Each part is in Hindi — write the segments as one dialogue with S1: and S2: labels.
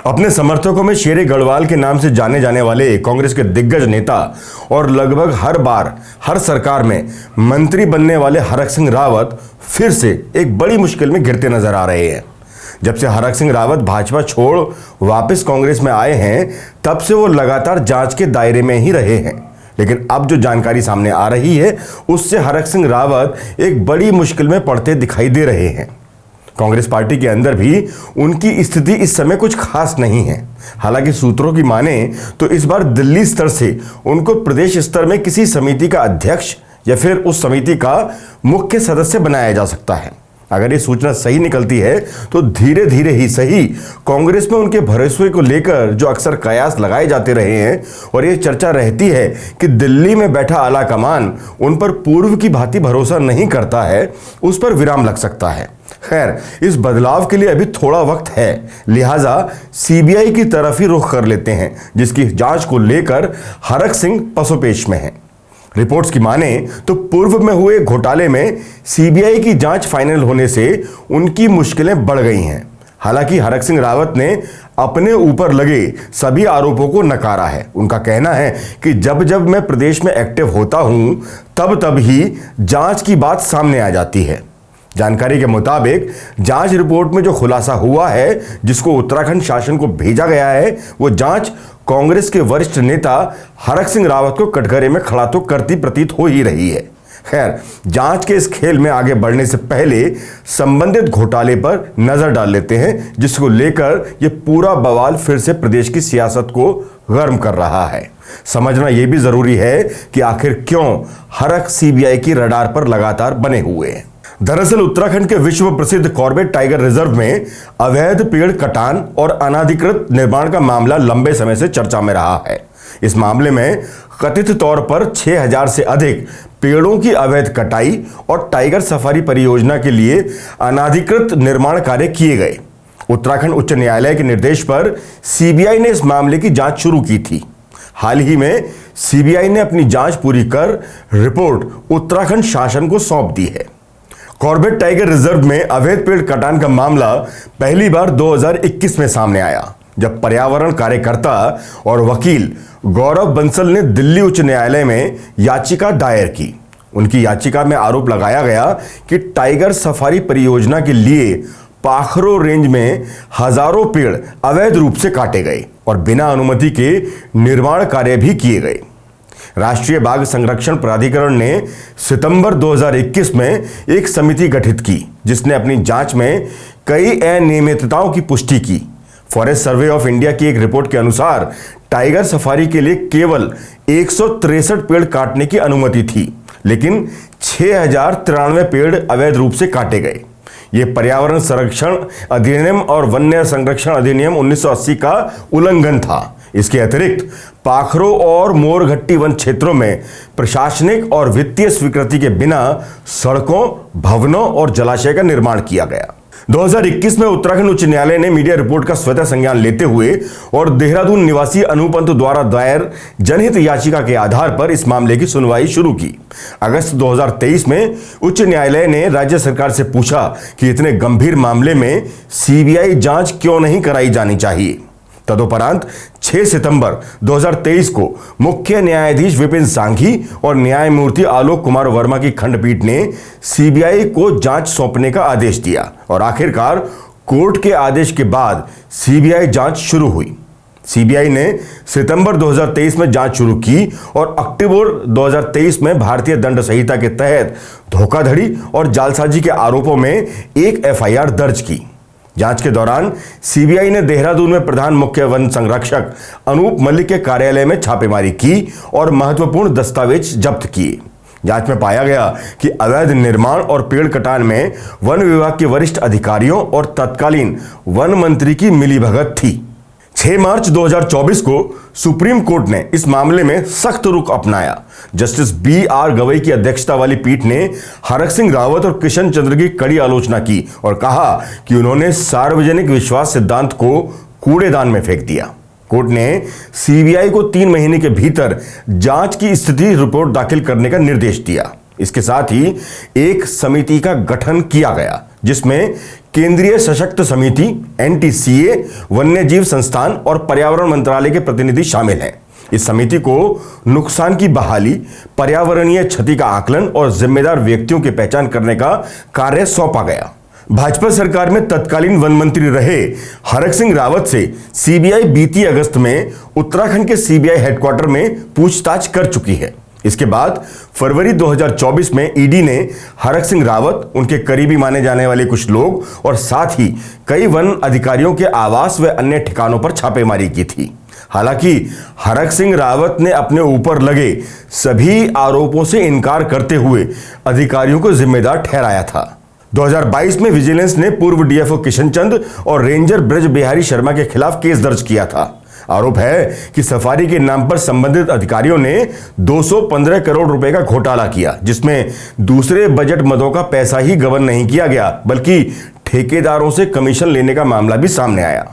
S1: अपने समर्थकों में शेरे गढ़वाल के नाम से जाने जाने वाले कांग्रेस के दिग्गज नेता और लगभग हर बार हर सरकार में मंत्री बनने वाले हरक सिंह रावत फिर से एक बड़ी मुश्किल में घिरते नजर आ रहे हैं। जब से हरक सिंह रावत भाजपा छोड़ वापस कांग्रेस में आए हैं, तब से वो लगातार जांच के दायरे में ही रहे हैं। लेकिन अब जो जानकारी सामने आ रही है, उससे हरक सिंह रावत एक बड़ी मुश्किल में पड़ते दिखाई दे रहे हैं। कांग्रेस पार्टी के अंदर भी उनकी स्थिति इस समय कुछ खास नहीं है। हालांकि सूत्रों की माने तो इस बार दिल्ली स्तर से उनको प्रदेश स्तर में किसी समिति का अध्यक्ष या फिर उस समिति का मुख्य सदस्य बनाया जा सकता है। अगर ये सूचना सही निकलती है तो धीरे धीरे ही सही कांग्रेस में उनके भरोसे को लेकर जो अक्सर कयास लगाए जाते रहे हैं और ये चर्चा रहती है कि दिल्ली में बैठा आला कमान उन पर पूर्व की भांति भरोसा नहीं करता है, उस पर विराम लग सकता है। खैर, इस बदलाव के लिए अभी थोड़ा वक्त है, लिहाजा सीबीआई की तरफ ही रुख कर लेते हैं, जिसकी जांच को लेकर हरक सिंह पसोपेश में है। रिपोर्ट्स की माने तो पूर्व में हुए घोटाले में सीबीआई की जांच फाइनल होने से उनकी मुश्किलें बढ़ गई हैं। हालांकि हरक सिंह रावत ने अपने ऊपर लगे सभी आरोपों को नकारा है। उनका कहना है कि जब जब मैं प्रदेश में एक्टिव होता हूं, तब तब ही जांच की बात सामने आ जाती है। जानकारी के मुताबिक जांच रिपोर्ट में जो खुलासा हुआ है, जिसको उत्तराखंड शासन को भेजा गया है, वो जांच कांग्रेस के वरिष्ठ नेता हरक सिंह रावत को कटघरे में खड़ा तो करती प्रतीत हो ही रही है। खैर, जांच के इस खेल में आगे बढ़ने से पहले संबंधित घोटाले पर नजर डाल लेते हैं, जिसको लेकर यह पूरा बवाल फिर से प्रदेश की सियासत को गर्म कर रहा है। समझना यह भी जरूरी है कि आखिर क्यों हरक सीबीआई की रडार पर लगातार बने हुए हैं। दरअसल उत्तराखंड के विश्व प्रसिद्ध कॉर्बेट टाइगर रिजर्व में अवैध पेड़ कटान और अनाधिकृत निर्माण का मामला लंबे समय से चर्चा में रहा है। इस मामले में कथित तौर पर 6000 से अधिक पेड़ों की अवैध कटाई और टाइगर सफारी परियोजना के लिए अनाधिकृत निर्माण कार्य किए गए। उत्तराखंड उच्च न्यायालय के निर्देश पर सीबीआई ने इस मामले की जांच शुरू की थी। हाल ही में सीबीआई ने अपनी जांच पूरी कर रिपोर्ट उत्तराखंड शासन को सौंप दी है। कॉर्बेट टाइगर रिजर्व में अवैध पेड़ कटान का मामला पहली बार 2021 में सामने आया, जब पर्यावरण कार्यकर्ता और वकील गौरव बंसल ने दिल्ली उच्च न्यायालय में याचिका दायर की। उनकी याचिका में आरोप लगाया गया कि टाइगर सफारी परियोजना के लिए पाखरो रेंज में हजारों पेड़ अवैध रूप से काटे गए और बिना अनुमति के निर्माण कार्य भी किए गए। राष्ट्रीय बाघ संरक्षण प्राधिकरण ने सितंबर 2021 में एक समिति गठित की, जिसने अपनी जांच में कई अनियमितताओं की पुष्टि की। फॉरेस्ट सर्वे ऑफ इंडिया की एक रिपोर्ट के अनुसार टाइगर सफारी के लिए केवल 163 पेड़ काटने की अनुमति थी, लेकिन 6093 पेड़ अवैध रूप से काटे गए। ये पर्यावरण संरक्षण अधिनियम और वन्य संरक्षण अधिनियम 1980 का उल्लंघन था। इसके अतिरिक्त पाखरो और मोरघट्टी वन क्षेत्रों में प्रशासनिक और वित्तीय स्वीकृति के बिना सड़कों, भवनों और जलाशय का निर्माण किया गया। 2021 में उत्तराखंड उच्च न्यायालय ने मीडिया रिपोर्ट का स्वतः संज्ञान लेते हुए और देहरादून निवासी अनुपंत द्वारा दायर जनहित याचिका के आधार पर इस मामले की सुनवाई शुरू की। अगस्त 2023 में उच्च न्यायालय ने राज्य सरकार से पूछा कि इतने गंभीर मामले में सीबीआई जांच क्यों नहीं कराई जानी चाहिए। तदुपरांत 6 सितंबर 2023 को मुख्य न्यायाधीश विपिन सांघी और न्यायमूर्ति आलोक कुमार वर्मा की खंडपीठ ने सीबीआई को जांच सौंपने का आदेश दिया और आखिरकार कोर्ट के आदेश के बाद सीबीआई जांच शुरू हुई। सीबीआई ने सितंबर 2023 में जांच शुरू की और अक्टूबर 2023 में भारतीय दंड संहिता के तहत धोखाधड़ी और जालसाजी के आरोपों में एक एफआईआर दर्ज की। जांच के दौरान सीबीआई ने देहरादून में प्रधान मुख्य वन संरक्षक अनूप मलिक के कार्यालय में छापेमारी की और महत्वपूर्ण दस्तावेज जब्त किए। जांच में पाया गया कि अवैध निर्माण और पेड़ कटान में वन विभाग के वरिष्ठ अधिकारियों और तत्कालीन वन मंत्री की मिलीभगत थी। 6 मार्च 2024 को सुप्रीम कोर्ट ने इस मामले में सख्त रुख अपनाया। जस्टिस BR गवई की अध्यक्षता वाली पीठ ने हरक सिंह रावत और किशन चंद्र की कड़ी आलोचना की और कहा कि उन्होंने सार्वजनिक विश्वास सिद्धांत को कूड़ेदान में फेंक दिया। कोर्ट ने सीबीआई को 3 महीने के भीतर जांच की स्थिति रिपोर्ट दाखिल करने का निर्देश दिया। इसके साथ ही एक समिति का गठन किया गया, जिसमें केंद्रीय सशक्त समिति NTCA, वन्य जीव संस्थान और पर्यावरण मंत्रालय के प्रतिनिधि शामिल हैं। इस समिति को नुकसान की बहाली, पर्यावरणीय क्षति का आकलन और जिम्मेदार व्यक्तियों की पहचान करने का कार्य सौंपा गया। भाजपा सरकार में तत्कालीन वन मंत्री रहे हरक सिंह रावत से CBI बीती अगस्त में उत्तराखंड के CBI हेडक्वार्टर में पूछताछ कर चुकी है। इसके बाद फरवरी 2024 में ED ने हरक सिंह रावत, उनके करीबी माने जाने वाले कुछ लोग और साथ ही कई वन अधिकारियों के आवास व अन्य ठिकानों पर छापेमारी की थी। हालांकि हरक सिंह रावत ने अपने ऊपर लगे सभी आरोपों से इनकार करते हुए अधिकारियों को जिम्मेदार ठहराया था। 2022 में विजिलेंस ने पूर्व DFO किशन चंद और रेंजर ब्रज बिहारी शर्मा के खिलाफ केस दर्ज किया था। आरोप है कि सफारी के नाम पर संबंधित अधिकारियों ने 215 करोड़ रुपए का घोटाला किया, जिसमें दूसरे बजट मदों का पैसा ही गबन नहीं किया गया, बल्कि ठेकेदारों से कमीशन लेने का मामला भी सामने आया।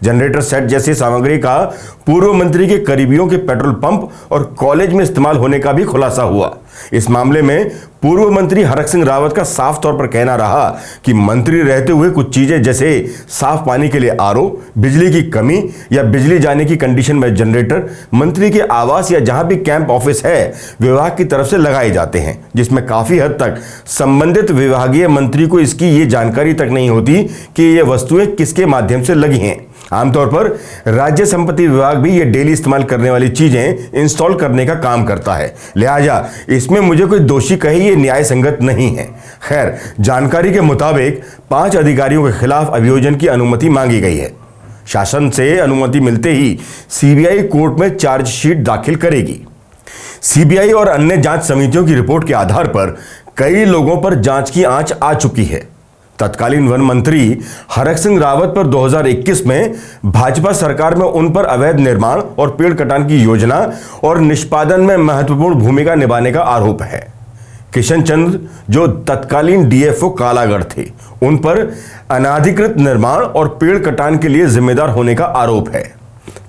S1: जनरेटर सेट जैसी सामग्री का पूर्व मंत्री के करीबियों के पेट्रोल पंप और कॉलेज में इस्तेमाल होने का भी खुलासा हुआ। इस मामले में पूर्व मंत्री हरक सिंह रावत का साफ तौर पर कहना रहा कि मंत्री रहते हुए कुछ चीजें जैसे साफ पानी के लिए RO, बिजली की कमी या बिजली जाने की कंडीशन में जनरेटर मंत्री के आवास या जहां भी कैंप ऑफिस है विभाग की तरफ से लगाए जाते हैं, जिसमें काफी हद तक संबंधित विभागीय मंत्री को इसकी ये जानकारी तक नहीं होती कि ये वस्तुएं किसके माध्यम से लगी हैं। आमतौर पर राज्य संपत्ति विभाग भी ये डेली इस्तेमाल करने वाली चीजें इंस्टॉल करने का काम करता है, लिहाजा इसमें मुझे कोई दोषी कहे ये न्याय संगत नहीं है। खैर, जानकारी के मुताबिक 5 अधिकारियों के खिलाफ अभियोजन की अनुमति मांगी गई है। शासन से अनुमति मिलते ही CBI कोर्ट में चार्जशीट दाखिल करेगी। CBI और अन्य जांच समितियों की रिपोर्ट के आधार पर कई लोगों पर जांच की आंच आ चुकी है। तत्कालीन वन मंत्री हरक सिंह रावत पर 2021 में भाजपा सरकार में उन पर अवैध निर्माण और पेड़ कटान की योजना और निष्पादन में महत्वपूर्ण भूमिका निभाने का आरोप है। किशन चंद, जो तत्कालीन DFO कालागढ़ थे, उन पर अनाधिकृत निर्माण और पेड़ कटान के लिए जिम्मेदार होने का आरोप है।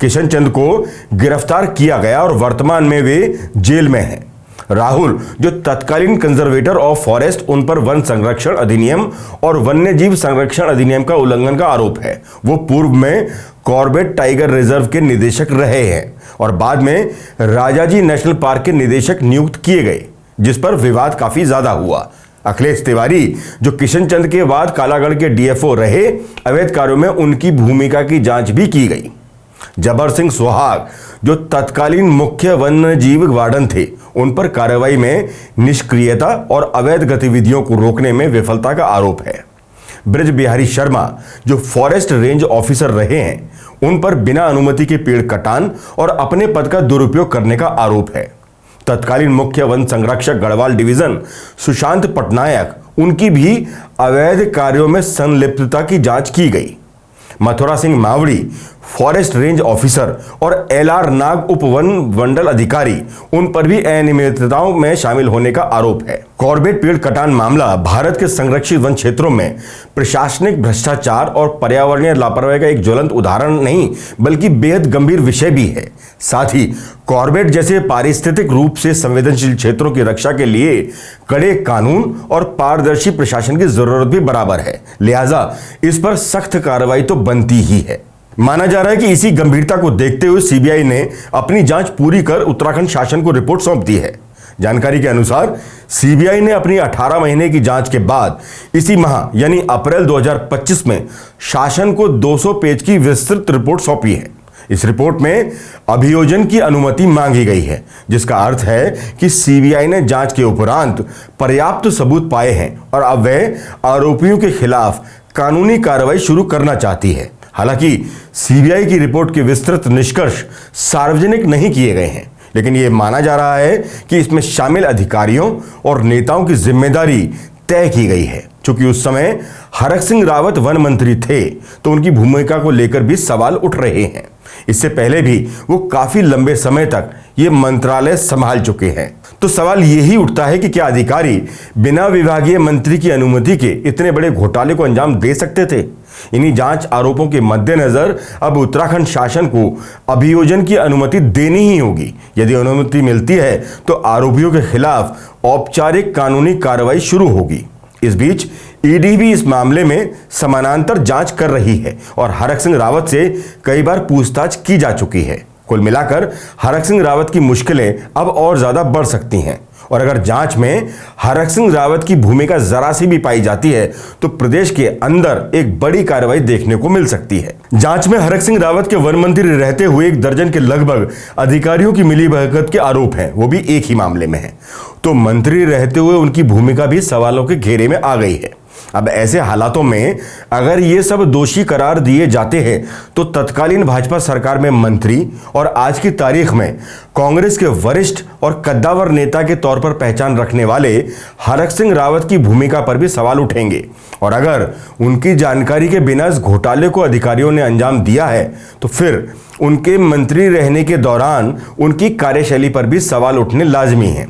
S1: किशन चंद को गिरफ्तार किया गया और वर्तमान में वे जेल में हैं। राहुल, जो तत्कालीन कंजर्वेटर ऑफ फॉरेस्ट, उन पर वन संरक्षण अधिनियम और वन्य जीव संरक्षण अधिनियम का उल्लंघन का आरोप है। वो पूर्व में कॉर्बेट टाइगर रिजर्व के निदेशक रहे हैं और बाद में राजाजी नेशनल पार्क के निदेशक नियुक्त किए गए, जिस पर विवाद काफी ज्यादा हुआ। अखिलेश तिवारी, जो किशन चंद के बाद कालागढ़ के DFO रहे, अवैध कार्यों में उनकी भूमिका की जांच भी की गई। जबर सिंह सुहाग, जो तत्कालीन मुख्य वन्य जीव वार्डन थे, उन पर कार्रवाई में निष्क्रियता और अवैध गतिविधियों को रोकने में विफलता का आरोप है। ब्रज बिहारी शर्मा, जो फॉरेस्ट रेंज ऑफिसर रहे हैं, उन पर बिना अनुमति के पेड़ कटान और अपने पद का दुरुपयोग करने का आरोप है। तत्कालीन मुख्य वन संरक्षक गढ़वाल डिवीजन सुशांत पटनायक, उनकी भी अवैध कार्यों में संलिप्तता की जांच की गई। Mathura Singh Mawri, forest range officer, और LR नाग उप वन मंडल अधिकारी, उन पर भी अनियमितताओं में शामिल होने का आरोप है। कॉर्बेट पेड़ कटान मामला भारत के संरक्षित वन क्षेत्रों में प्रशासनिक भ्रष्टाचार और पर्यावरणीय लापरवाही का एक ज्वलंत उदाहरण नहीं, बल्कि बेहद गंभीर विषय भी है। साथ ही कॉर्बेट जैसे पारिस्थितिक रूप से संवेदनशील क्षेत्रों की रक्षा के लिए कड़े कानून और पारदर्शी प्रशासन की जरूरत भी बराबर है, लिहाजा इस पर सख्त कार्रवाई तो बनती ही है। माना जा रहा है कि इसी गंभीरता को देखते हुए CBI ने अपनी जांच पूरी कर उत्तराखंड शासन को रिपोर्ट सौंप दी है। जानकारी के अनुसार CBI ने अपनी 18 महीने की जांच के बाद इसी माह यानी अप्रैल 2025 में शासन को 200 पेज की विस्तृत रिपोर्ट सौंपी है। इस रिपोर्ट में अभियोजन की अनुमति मांगी गई है, जिसका अर्थ है कि CBI ने जांच के उपरांत पर्याप्त सबूत पाए हैं और अब वह आरोपियों के खिलाफ कानूनी कार्रवाई शुरू करना चाहती है। हालांकि CBI की रिपोर्ट के विस्तृत निष्कर्ष सार्वजनिक नहीं किए गए हैं, लेकिन यह माना जा रहा है कि इसमें शामिल अधिकारियों और नेताओं की जिम्मेदारी तय की गई है। चूंकि उस समय हरक सिंह रावत वन मंत्री थे, तो उनकी भूमिका को लेकर भी सवाल उठ रहे हैं। इससे पहले भी वो काफी लंबे समय तक ये मंत्रालय संभाल चुके हैं। तो सवाल यही उठता है कि क्या अधिकारी बिना विभागीय मंत्री की अनुमति के इतने बड़े घोटाले को अंजाम दे सकते थे? इन्हीं जांच आरोपों के मद्देनजर अब उत्तराखंड शासन को अभियोजन की अनुमति देनी ही होगी। यदि अनुमति मिलती है तो आरोपियों के खिलाफ औपचारिक कानूनी कार्रवाई शुरू होगी। इस बीच ईडी भी इस मामले में समानांतर जांच कर रही है और हरक सिंह रावत से कई बार पूछताछ की जा चुकी है। कुल मिलाकर हरक सिंह रावत की मुश्किलें अब और ज्यादा बढ़ सकती हैं और अगर जांच में हरक सिंह रावत की भूमिका जरा सी भी पाई जाती है तो प्रदेश के अंदर एक बड़ी कार्रवाई देखने को मिल सकती है। जांच में हरक सिंह रावत के वन मंत्री रहते हुए 1 दर्जन के लगभग अधिकारियों की मिलीभगत के आरोप हैं, वो भी एक ही मामले में है। तो मंत्री रहते हुए उनकी भूमिका भी सवालों के घेरे में आ गई है। अब ऐसे हालातों में अगर ये सब दोषी करार दिए जाते हैं तो तत्कालीन भाजपा सरकार में मंत्री और आज की तारीख में कांग्रेस के वरिष्ठ और कद्दावर नेता के तौर पर पहचान रखने वाले हरक सिंह रावत की भूमिका पर भी सवाल उठेंगे और अगर उनकी जानकारी के बिना इस घोटाले को अधिकारियों ने अंजाम दिया है तो फिर उनके मंत्री रहने के दौरान उनकी कार्यशैली पर भी सवाल उठने लाजमी हैं।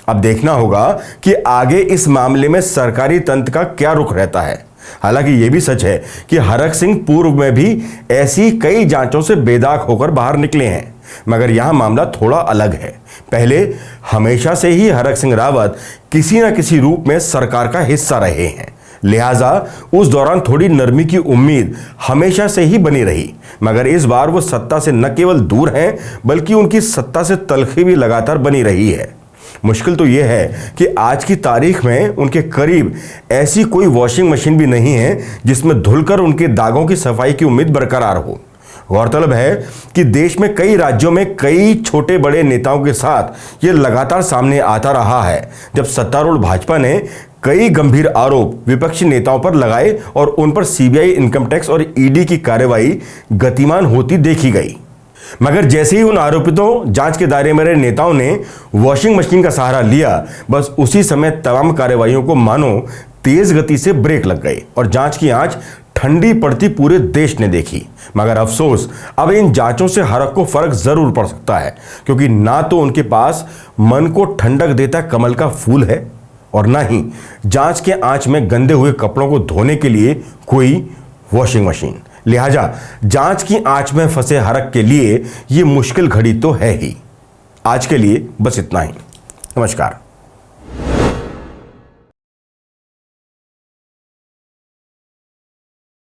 S1: अब देखना होगा कि आगे इस मामले में सरकारी तंत्र का क्या रुख रहता है। हालांकि यह भी सच है कि हरक सिंह पूर्व में भी ऐसी कई जांचों से बेदाग होकर बाहर निकले हैं, मगर यहां मामला थोड़ा अलग है। पहले हमेशा से ही हरक सिंह रावत किसी न किसी रूप में सरकार का हिस्सा रहे हैं, लिहाजा उस दौरान थोड़ी नरमी की उम्मीद हमेशा से ही बनी रही। मगर इस बार वो सत्ता से न केवल दूर हैं बल्कि उनकी सत्ता से तलखी भी लगातार बनी रही है। मुश्किल तो यह है कि आज की तारीख में उनके करीब ऐसी कोई वॉशिंग मशीन भी नहीं है जिसमें धुलकर उनके दागों की सफाई की उम्मीद बरकरार हो। गौरतलब है कि देश में कई राज्यों में कई छोटे बड़े नेताओं के साथ यह लगातार सामने आता रहा है, जब सत्तारूढ़ भाजपा ने कई गंभीर आरोप विपक्षी नेताओं पर लगाए और उन पर सीबीआई, इनकम टैक्स और ईडी की कार्रवाई गतिमान होती देखी गई। मगर जैसे ही उन आरोपितों जांच के दायरे में रहे नेताओं ने वॉशिंग मशीन का सहारा लिया, बस उसी समय तमाम कार्रवाइयों को मानो तेज गति से ब्रेक लग गए और जांच की आंच ठंडी पड़ती पूरे देश ने देखी। मगर अफसोस, अब इन जांचों से हरक को फर्क जरूर पड़ सकता है, क्योंकि ना तो उनके पास मन को ठंडक देता कमल का फूल है और ना ही जांच के आंच में गंदे हुए कपड़ों को धोने के लिए कोई वॉशिंग मशीन। लिहाजा जांच की आंच में फंसे हरक के लिए यह मुश्किल घड़ी तो है ही। आज के लिए बस इतना ही। नमस्कार।